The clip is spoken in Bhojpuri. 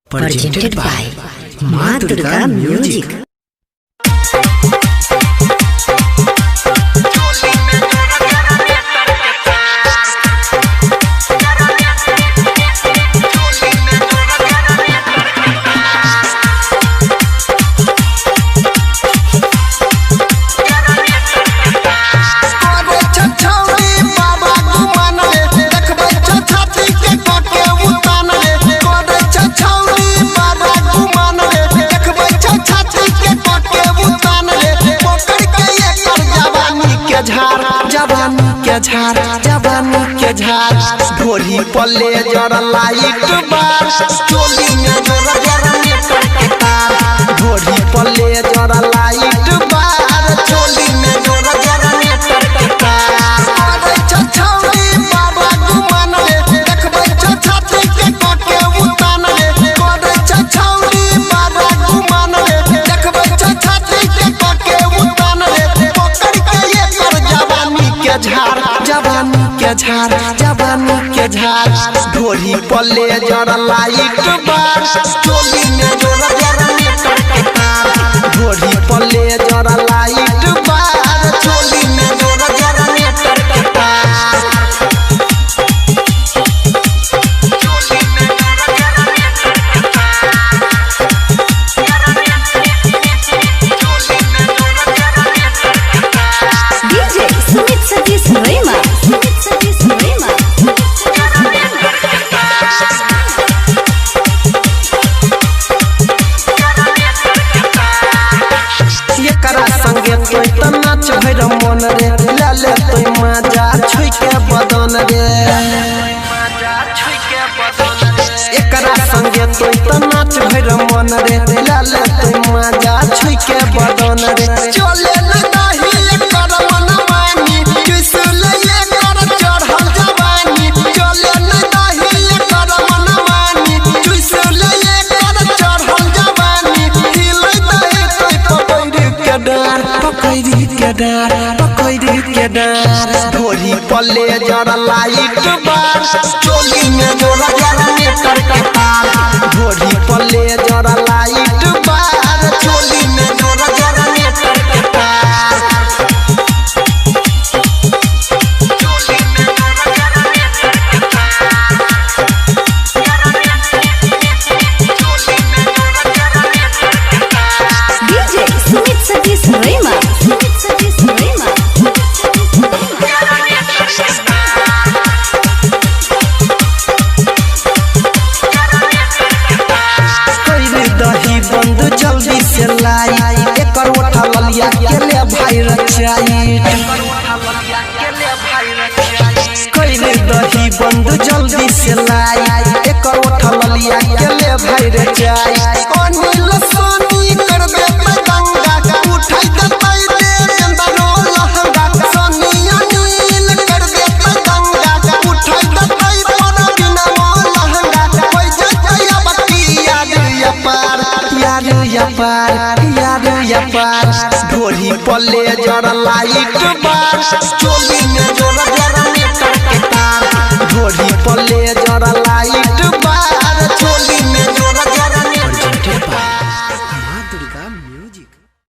presented by Ma Durga Music. जवानी के झार ढोली पल्ले जरा लाइट बार चोली में जोरा जरा मीटर के तार ढोली पल्ले जरा लाइट बार चोली में जोरा जरा मीटर के तार अरे छछौरी बाबा गुमान रे देखबै छछाती के कके उतान रे अरे छछौरी बाबा गुमान रे देखबै छछाती के कके उतान रे पकड़ के एकर जवानी के झार जवानी के झार ढोली पल्ले जरा लाइट बार चोली में जोरा जरा मीटर के तार ढोली पल्ले जरा लाइट बार चोली में जोरा जरा मीटर के तार चोली में जोरा जरा मीटर के तार DJ Sumit Satish Rema. तोय त नाच भैर मन रे ले ले तोय मजा छुई के बदन रे एकरा संगे तोय त नाच भैर मन रे ले ले तोय मजा छुई के बदन रे चले लगाही एकर मनमानी किसल एकर चढ़ल जवानी चले लगाही एकर मनमानी किसल एकर चढ़ल जवानी हिलै दे तोय पकड़ के डार ढोली पल्ले जरा लाइट बार चोली में जोरा जरा मीटर के तार ढोली पल्ले जरा लाइट बार चोली में जोरा जरा मीटर के तार चोली में जोरा जरा मीटर के तार चोली में जोरा जरा मीटर के तार DJ Sumit Satish Rema. दही बंद जल्दी से लाई एकर उठा ललिया के ले भाई रचाई कइले दही बंद जल्दी से लाई एकर उठा ललिया के ले भाई रचाई अनिल सोनी कर दे गंगा उठाई दे दे अंदरो लहंगा सोनी अनिल कर दे गंगा उठाई दे पर बिना लहंगा कोई जया बकी याद पार ढोली पल्ले जरा लाइट बार चोली में जोरा जरा मीटर के तार ढोली पल्ले जरा लाइट